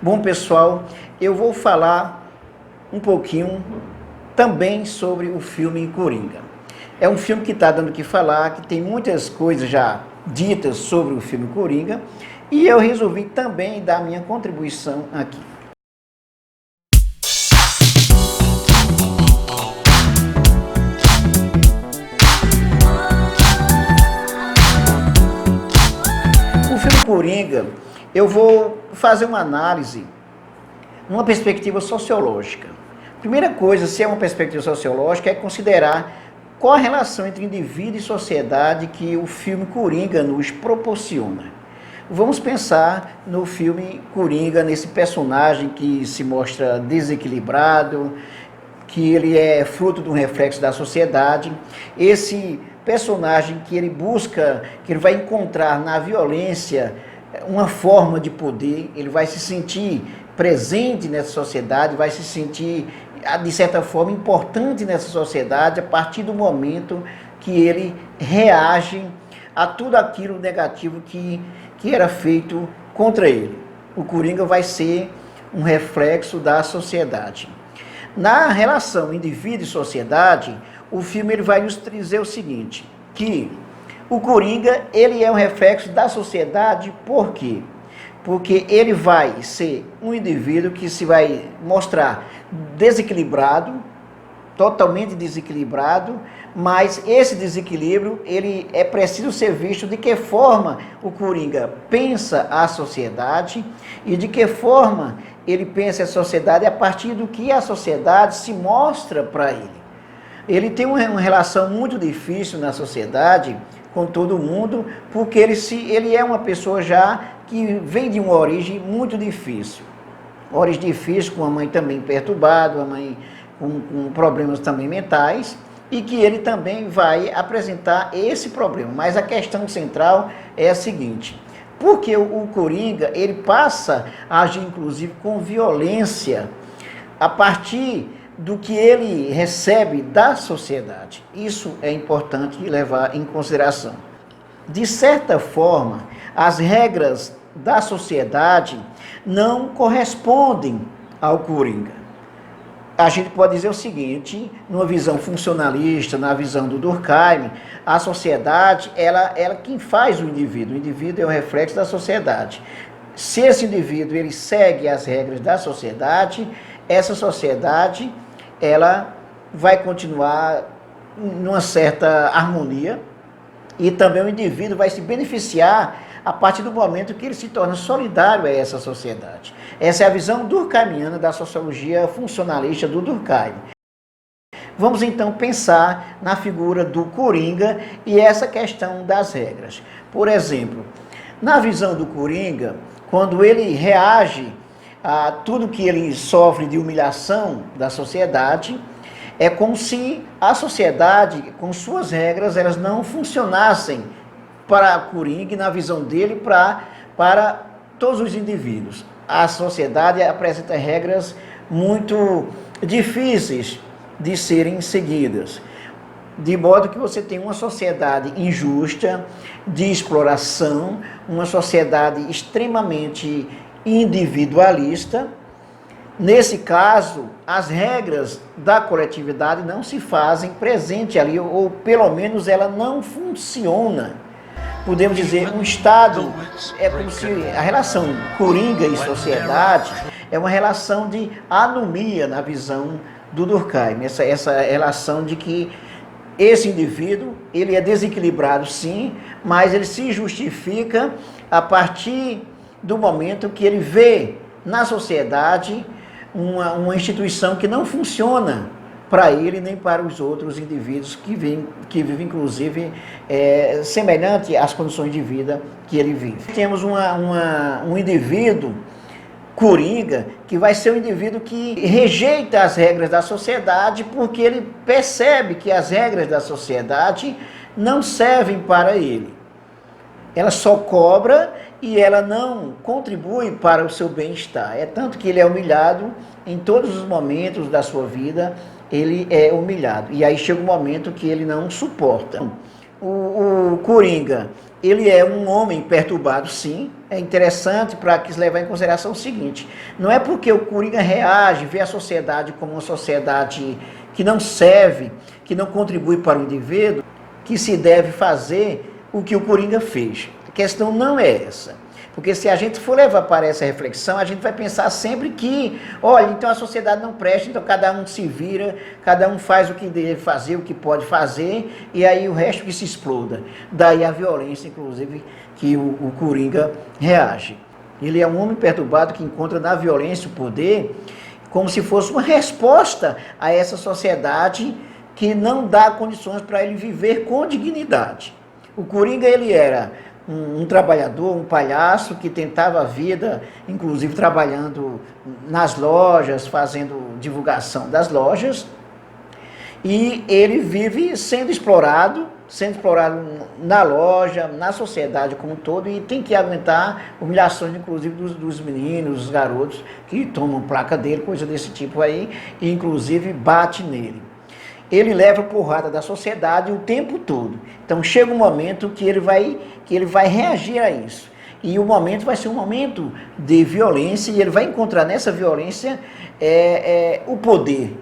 Bom, pessoal, eu vou falar um pouquinho também sobre o filme Coringa. É um filme que está dando o que falar, que tem muitas coisas já ditas sobre o filme Coringa, e eu resolvi também dar minha contribuição aqui. O filme Coringa, eu vou fazer uma análise numa perspectiva sociológica. Primeira coisa, se é uma perspectiva sociológica, é considerar qual a relação entre indivíduo e sociedade que o filme Coringa nos proporciona. Vamos pensar no filme Coringa, nesse personagem que se mostra desequilibrado, que ele é fruto de um reflexo da sociedade. Esse personagem que ele busca, que ele vai encontrar na violência uma forma de poder, ele vai se sentir presente nessa sociedade, vai se sentir, de certa forma, importante nessa sociedade a partir do momento que ele reage a tudo aquilo negativo que era feito contra ele. O Coringa vai ser um reflexo da sociedade. Na relação indivíduo e sociedade, o filme ele vai nos dizer o seguinte, que o Coringa ele é um reflexo da sociedade, por quê? Porque ele vai ser um indivíduo que se vai mostrar desequilibrado, totalmente desequilibrado, mas esse desequilíbrio, ele é preciso ser visto de que forma o Coringa pensa a sociedade e de que forma ele pensa a sociedade a partir do que a sociedade se mostra para ele. Ele tem uma relação muito difícil na sociedade com todo mundo, porque ele é uma pessoa já que vem de uma origem muito difícil. Origem difícil, com a mãe também perturbada, a mãe com problemas também mentais, e que ele também vai apresentar esse problema. Mas a questão central é a seguinte, porque o Coringa, ele passa a agir inclusive com violência a partir do que ele recebe da sociedade. Isso é importante levar em consideração. De certa forma, as regras da sociedade não correspondem ao Coringa. A gente pode dizer o seguinte, numa visão funcionalista, na visão do Durkheim, a sociedade, ela quem faz o indivíduo é o reflexo da sociedade. Se esse indivíduo ele segue as regras da sociedade, essa sociedade ela vai continuar numa certa harmonia e também o indivíduo vai se beneficiar a partir do momento que ele se torna solidário a essa sociedade. Essa é a visão durkheimiana da sociologia funcionalista do Durkheim. Vamos então pensar na figura do Coringa e essa questão das regras. Por exemplo, na visão do Coringa, quando ele reage a tudo que ele sofre de humilhação da sociedade, é como se a sociedade, com suas regras, elas não funcionassem para Coringa e na visão dele para todos os indivíduos. A sociedade apresenta regras muito difíceis de serem seguidas, de modo que você tem uma sociedade injusta, de exploração, uma sociedade extremamente individualista. Nesse caso, as regras da coletividade não se fazem presente ali, ou pelo menos ela não funciona. Podemos dizer, um Estado é como se a relação Coringa e sociedade é uma relação de anomia na visão do Durkheim, essa relação de que esse indivíduo, ele é desequilibrado sim, mas ele se justifica a partir do momento que ele vê na sociedade uma instituição que não funciona para ele nem para os outros indivíduos que vivem inclusive, semelhante às condições de vida que ele vive. Temos um indivíduo Coringa, que vai ser um indivíduo que rejeita as regras da sociedade porque ele percebe que as regras da sociedade não servem para ele. Ela só cobra e ela não contribui para o seu bem-estar. É tanto que ele é humilhado em todos os momentos da sua vida, ele é humilhado. E aí chega um momento que ele não suporta. O Coringa, ele é um homem perturbado, sim. É interessante para que se levar em consideração o seguinte: não é porque o Coringa reage, vê a sociedade como uma sociedade que não serve, que não contribui para o indivíduo, que se deve fazer o que o Coringa fez. A questão não é essa. Porque se a gente for levar para essa reflexão, a gente vai pensar sempre que, olha, então a sociedade não presta, então cada um se vira, cada um faz o que deve fazer, o que pode fazer, e aí o resto que se exploda. Daí a violência, inclusive, que o Coringa reage. Ele é um homem perturbado que encontra na violência o poder como se fosse uma resposta a essa sociedade que não dá condições para ele viver com dignidade. O Coringa, ele era um trabalhador, um palhaço que tentava a vida, inclusive trabalhando nas lojas, fazendo divulgação das lojas, e ele vive sendo explorado na loja, na sociedade como um todo, e tem que aguentar humilhações, inclusive dos meninos, dos garotos, que tomam placa dele, coisa desse tipo aí, e inclusive bate nele. Ele leva porrada da sociedade o tempo todo. Então chega um momento que ele vai reagir a isso. E o momento vai ser um momento de violência, e ele vai encontrar nessa violência o poder.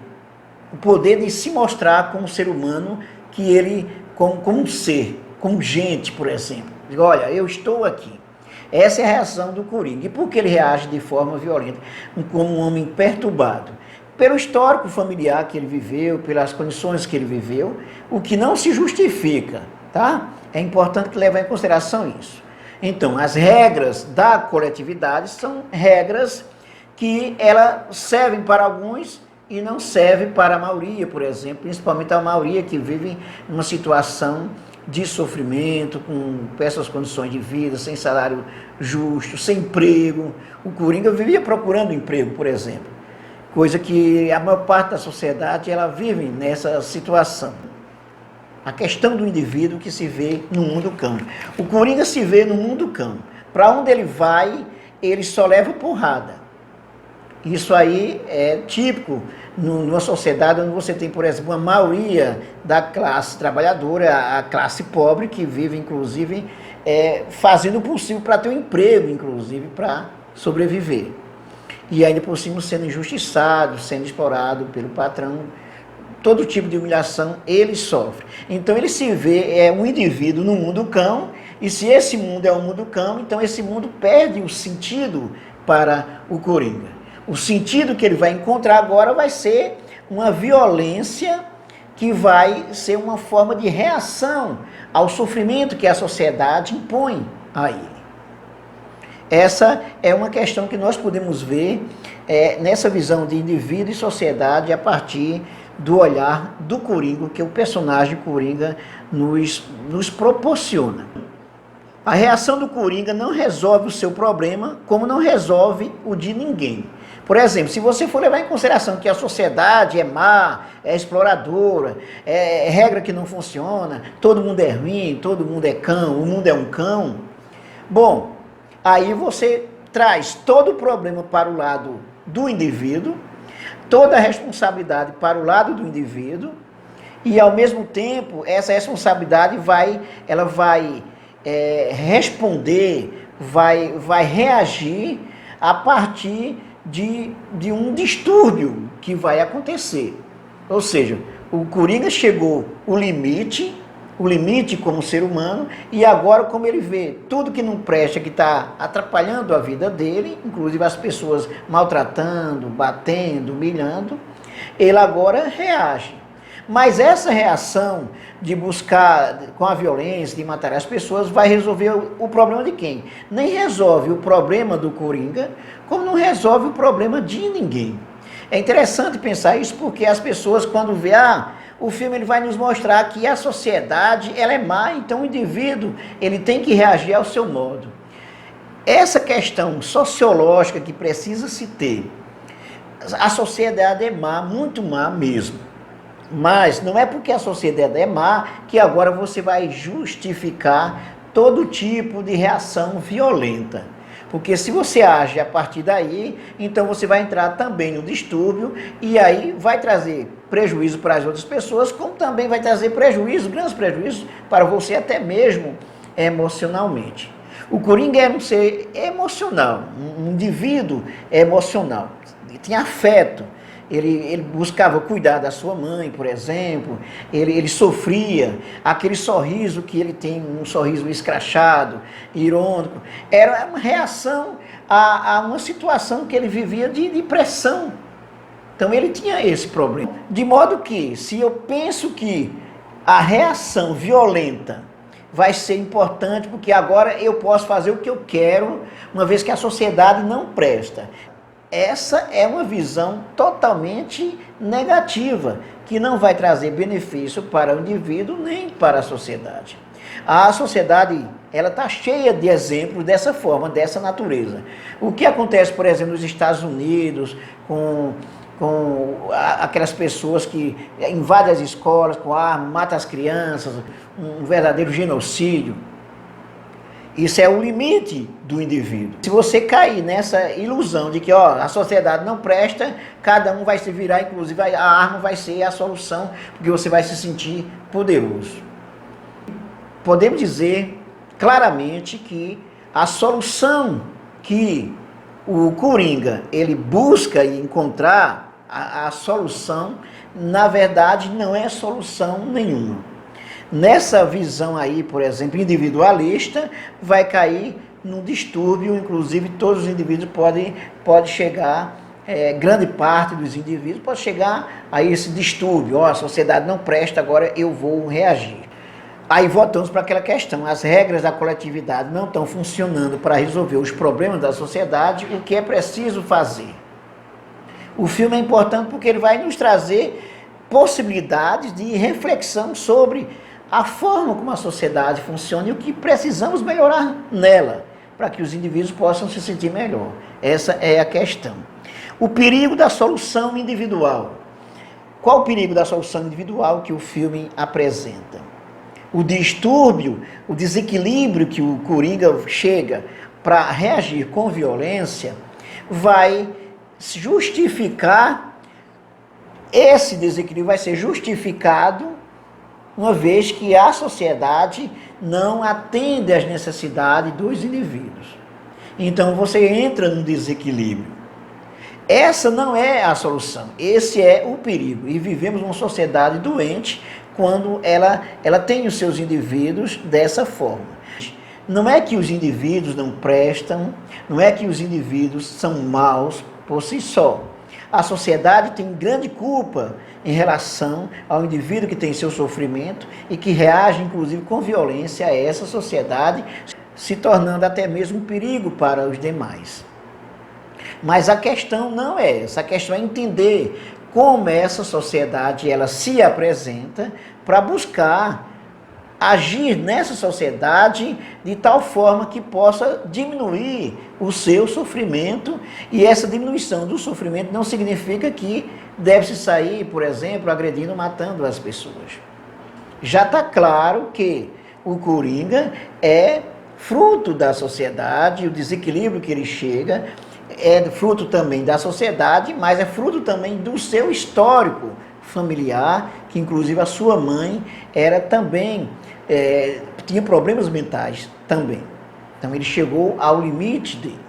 O poder de se mostrar como ser humano, que ele, como um ser, como gente, por exemplo. Diz, olha, eu estou aqui. Essa é a reação do Coringa. E por que ele reage de forma violenta? Como um homem perturbado. Pelo histórico familiar que ele viveu, pelas condições que ele viveu, o que não se justifica, tá? É importante levar em consideração isso. Então, as regras da coletividade são regras que elas servem para alguns e não servem para a maioria, por exemplo, principalmente a maioria que vive numa situação de sofrimento, com péssimas condições de vida, sem salário justo, sem emprego. O Coringa vivia procurando emprego, por exemplo. Coisa que a maior parte da sociedade ela vive nessa situação. A questão do indivíduo que se vê no mundo cão. O Coringa se vê no mundo cão. Para onde ele vai, ele só leva porrada. Isso aí é típico numa sociedade onde você tem, por exemplo, uma maioria da classe trabalhadora, a classe pobre, que vive, inclusive, fazendo o possível para ter um emprego, inclusive, para sobreviver. E ainda por cima sendo injustiçado, sendo explorado pelo patrão, todo tipo de humilhação ele sofre. Então ele se vê um indivíduo no mundo cão, e se esse mundo é o mundo cão, então esse mundo perde o sentido para o Coringa. O sentido que ele vai encontrar agora vai ser uma violência que vai ser uma forma de reação ao sofrimento que a sociedade impõe a ele. Essa é uma questão que nós podemos ver nessa visão de indivíduo e sociedade a partir do olhar do Coringa, que o personagem Coringa nos proporciona. A reação do Coringa não resolve o seu problema, como não resolve o de ninguém. Por exemplo, se você for levar em consideração que a sociedade é má, é exploradora, é regra que não funciona, todo mundo é ruim, todo mundo é cão, o mundo é um cão, bom, aí você traz todo o problema para o lado do indivíduo, toda a responsabilidade para o lado do indivíduo, e ao mesmo tempo essa responsabilidade vai responder, vai reagir a partir de um distúrbio que vai acontecer. Ou seja, o Coringa chegou o limite como ser humano, e agora como ele vê tudo que não presta, que está atrapalhando a vida dele, inclusive as pessoas maltratando, batendo, humilhando, ele agora reage. Mas essa reação de buscar com a violência, de matar as pessoas, vai resolver o problema de quem? Nem resolve o problema do Coringa, como não resolve o problema de ninguém. É interessante pensar isso porque as pessoas, quando vê, o filme ele vai nos mostrar que a sociedade ela é má, então o indivíduo ele tem que reagir ao seu modo. Essa questão sociológica que precisa se ter, a sociedade é má, muito má mesmo. Mas não é porque a sociedade é má que agora você vai justificar todo tipo de reação violenta. Porque se você age a partir daí, então você vai entrar também no distúrbio e aí vai trazer prejuízo para as outras pessoas, como também vai trazer prejuízo, grandes prejuízos para você até mesmo emocionalmente. O Coringa era um ser emocional, um indivíduo emocional, tinha afeto. Ele buscava cuidar da sua mãe, por exemplo, ele sofria, aquele sorriso que ele tem, um sorriso escrachado, irônico, era uma reação a uma situação que ele vivia de pressão. Então ele tinha esse problema. De modo que, se eu penso que a reação violenta vai ser importante, porque agora eu posso fazer o que eu quero, uma vez que a sociedade não presta. Essa é uma visão totalmente negativa, que não vai trazer benefício para o indivíduo nem para a sociedade. A sociedade, ela está cheia de exemplos dessa forma, dessa natureza. O que acontece, por exemplo, nos Estados Unidos, com aquelas pessoas que invadem as escolas com arma, matam as crianças, um verdadeiro genocídio. Isso é o limite do indivíduo. Se você cair nessa ilusão de que a sociedade não presta, cada um vai se virar, inclusive a arma vai ser a solução, porque você vai se sentir poderoso. Podemos dizer claramente que a solução que o Coringa ele busca encontrar, a solução, na verdade, não é solução nenhuma. Nessa visão aí, por exemplo, individualista, vai cair num distúrbio, inclusive todos os indivíduos podem chegar, grande parte dos indivíduos pode chegar a esse distúrbio. A sociedade não presta, agora eu vou reagir. Aí voltamos para aquela questão, as regras da coletividade não estão funcionando para resolver os problemas da sociedade, o que é preciso fazer? O filme é importante porque ele vai nos trazer possibilidades de reflexão sobre a forma como a sociedade funciona e o que precisamos melhorar nela, para que os indivíduos possam se sentir melhor. Essa é a questão. O perigo da solução individual. Qual o perigo da solução individual que o filme apresenta? O distúrbio, o desequilíbrio que o Coringa chega para reagir com violência, vai justificar, esse desequilíbrio vai ser justificado uma vez que a sociedade não atende às necessidades dos indivíduos. Então você entra num desequilíbrio. Essa não é a solução, esse é o perigo. E vivemos numa sociedade doente quando ela tem os seus indivíduos dessa forma. Não é que os indivíduos não prestam, não é que os indivíduos são maus por si só. A sociedade tem grande culpa em relação ao indivíduo que tem seu sofrimento e que reage, inclusive, com violência a essa sociedade, se tornando até mesmo um perigo para os demais. Mas a questão não é essa, a questão é entender como essa sociedade ela se apresenta para buscar agir nessa sociedade de tal forma que possa diminuir o seu sofrimento, e essa diminuição do sofrimento não significa que deve-se sair, por exemplo, agredindo, matando as pessoas. Já está claro que o Coringa é fruto da sociedade, o desequilíbrio que ele chega é fruto também da sociedade, mas é fruto também do seu histórico familiar, que inclusive a sua mãe era também, tinha problemas mentais também. Então ele chegou ao limite dele.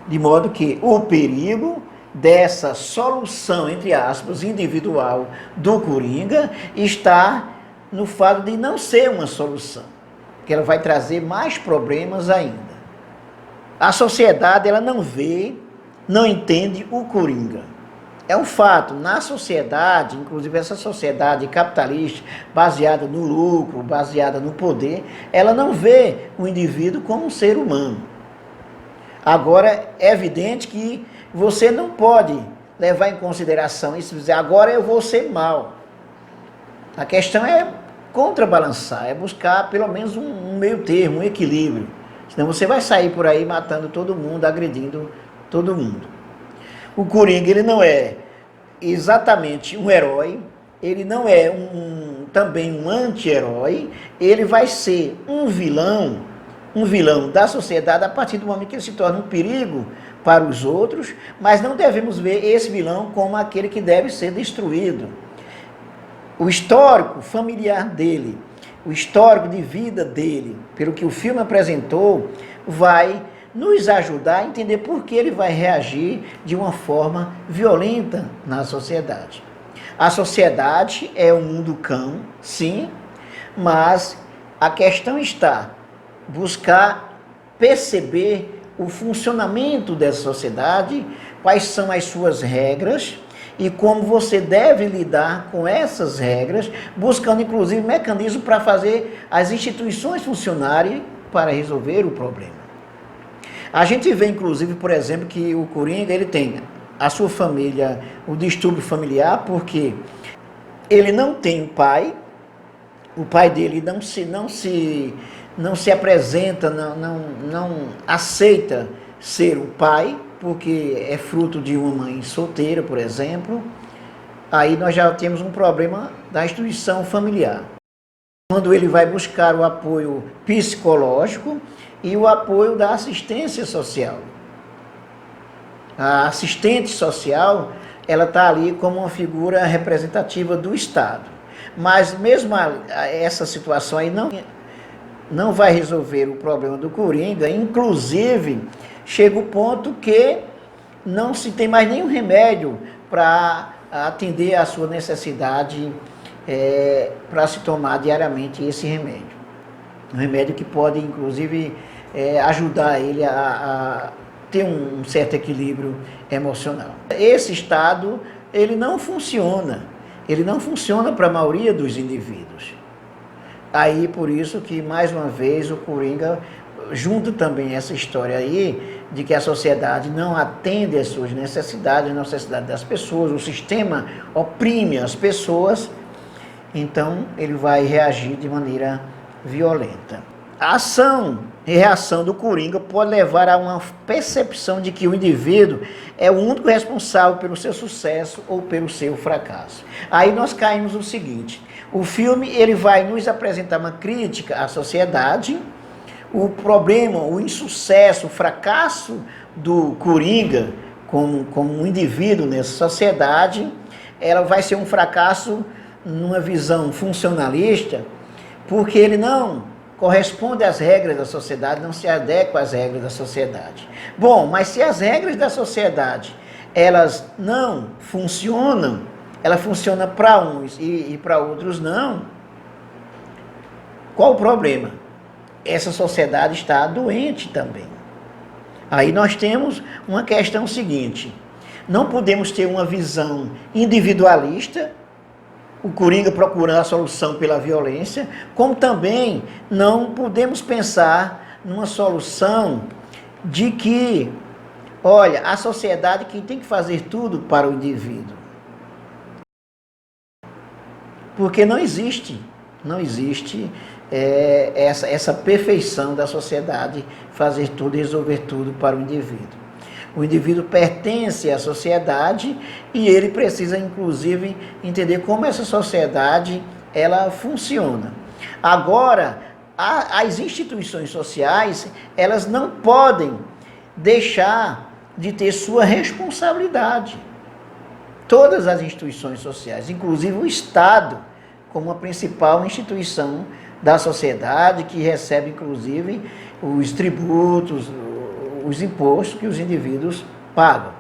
De modo que o perigo dessa solução, entre aspas, individual do Coringa está no fato de não ser uma solução, que ela vai trazer mais problemas ainda. A sociedade ela não vê, não entende o Coringa. É um fato, na sociedade, inclusive essa sociedade capitalista, baseada no lucro, baseada no poder, ela não vê o indivíduo como um ser humano. Agora, é evidente que você não pode levar em consideração isso e dizer, agora eu vou ser mal. A questão é contrabalançar, é buscar pelo menos um meio termo, um equilíbrio. Senão você vai sair por aí matando todo mundo, agredindo todo mundo. O Coringa, ele não é exatamente um herói, ele não é também um anti-herói, ele vai ser um vilão da sociedade a partir do momento que ele se torna um perigo para os outros, mas não devemos ver esse vilão como aquele que deve ser destruído. O histórico familiar dele o histórico de vida dele, pelo que o filme apresentou, vai nos ajudar a entender por que ele vai reagir de uma forma violenta na sociedade. A sociedade é um mundo cão, sim, mas a questão está buscar perceber o funcionamento dessa sociedade, quais são as suas regras e como você deve lidar com essas regras, buscando inclusive mecanismos para fazer as instituições funcionarem para resolver o problema. A gente vê inclusive, por exemplo, que o Coringa ele tem a sua família, o distúrbio familiar, porque ele não tem pai, o pai dele não se apresenta, não aceita ser o pai, porque é fruto de uma mãe solteira, por exemplo. Aí nós já temos um problema da instituição familiar. Quando ele vai buscar o apoio psicológico e o apoio da assistência social. A assistente social, ela está ali como uma figura representativa do Estado. Mas mesmo essa situação aí não vai resolver o problema do Coringa, inclusive chega o ponto que não se tem mais nenhum remédio para atender a sua necessidade para se tomar diariamente esse remédio. Um remédio que pode, inclusive, ajudar ele a ter um certo equilíbrio emocional. Esse estado, ele não funciona para a maioria dos indivíduos. Aí, por isso que, mais uma vez, o Coringa junta também essa história aí de que a sociedade não atende às suas necessidades, às necessidades das pessoas, o sistema oprime as pessoas, então ele vai reagir de maneira violenta. A ação e reação do Coringa pode levar a uma percepção de que o indivíduo é o único responsável pelo seu sucesso ou pelo seu fracasso. Aí nós caímos no seguinte: o filme ele vai nos apresentar uma crítica à sociedade, o problema, o insucesso, o fracasso do Coringa como um indivíduo nessa sociedade, ela vai ser um fracasso numa visão funcionalista, porque ele não corresponde às regras da sociedade, não se adequa às regras da sociedade. Bom, mas se as regras da sociedade, elas não funcionam, ela funciona para uns e para outros não, qual o problema? Essa sociedade está doente também. Aí nós temos uma questão seguinte: não podemos ter uma visão individualista, o Coringa procurando a solução pela violência, como também não podemos pensar numa solução de que, olha, a sociedade quem tem que fazer tudo para o indivíduo. Porque não existe essa perfeição da sociedade, fazer tudo e resolver tudo para o indivíduo. O indivíduo pertence à sociedade e ele precisa, inclusive, entender como essa sociedade ela funciona. Agora, as instituições sociais, elas não podem deixar de ter sua responsabilidade. Todas as instituições sociais, inclusive o Estado, como a principal instituição da sociedade, que recebe, inclusive, os tributos, os impostos que os indivíduos pagam.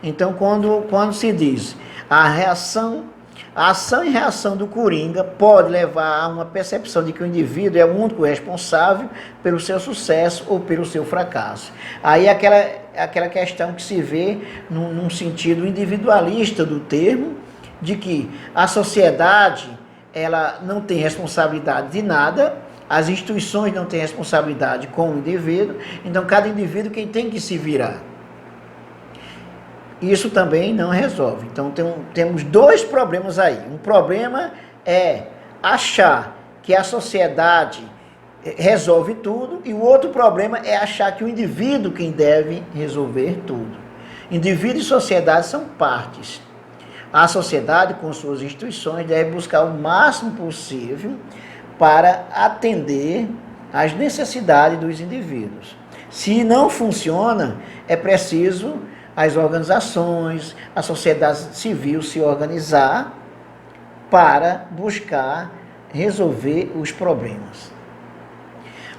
Então, quando se diz a ação e reação do Coringa pode levar a uma percepção de que o indivíduo é o único responsável pelo seu sucesso ou pelo seu fracasso. Aí aquela questão que se vê num sentido individualista do termo, de que a sociedade ela não tem responsabilidade de nada, as instituições não têm responsabilidade com o indivíduo, então cada indivíduo quem tem que se virar. Isso também não resolve. Então temos dois problemas aí. Um problema é achar que a sociedade resolve tudo, e o outro problema é achar que o indivíduo quem deve resolver tudo. Indivíduo e sociedade são partes. A sociedade, com suas instituições, deve buscar o máximo possível para atender às necessidades dos indivíduos. Se não funciona, é preciso as organizações, a sociedade civil se organizar para buscar resolver os problemas.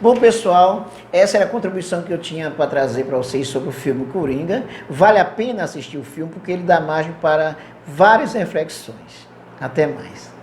Bom, pessoal, essa era a contribuição que eu tinha para trazer para vocês sobre o filme Coringa. Vale a pena assistir o filme porque ele dá margem para várias reflexões. Até mais.